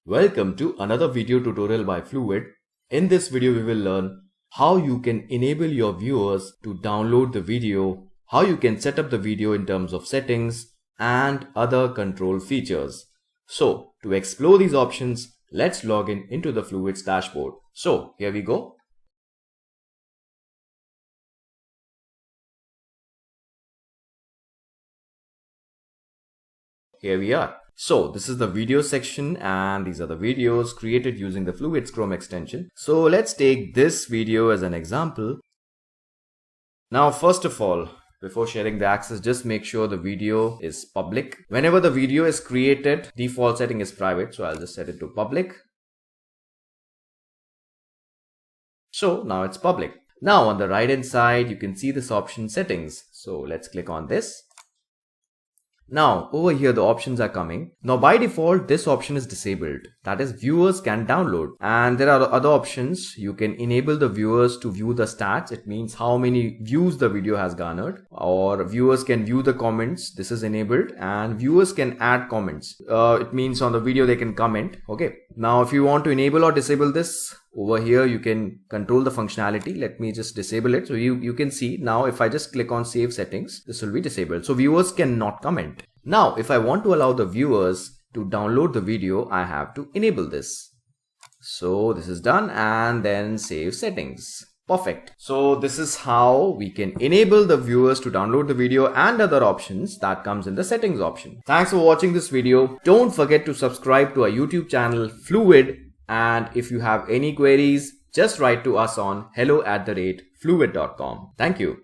Welcome to another video tutorial by Fluvid. In this video we will learn how you can enable your viewers to download the video, how you can set up the video in terms of settings and other control features. So to explore these options, let's log in into the Fluvid's dashboard. So here we go. Here we are. So this is the video section and these are the videos created using the Fluvid's Chrome extension. So let's take this video as an example. Now first of all, before sharing the access, just make sure the video is public. Whenever the video is created, default setting is private. So I'll just set it to public. So now it's public. Now on the right hand side, you can see this option settings. So let's click on this. Now over here the options are coming. Now by default this option is disabled, that is viewers can download, and there are other options. You can enable the viewers to view the stats. It means how many views the video has garnered, or viewers can view the comments. This is enabled, and viewers can add comments. It means on the video they can comment. Okay, now if you want to enable or disable this, over here you can control the functionality. Let me just disable it. So you can see now if I just click on save settings, this will be disabled. So viewers cannot comment. Now if I want to allow the viewers to download the video, I have to enable this. So this is done, and then save settings. Perfect. So this is how we can enable the viewers to download the video and other options that comes in the settings option. Thanks for watching this video. Don't forget to subscribe to our YouTube channel Fluvid. And if you have any queries, just write to us on hello@fluvid.com. Thank you.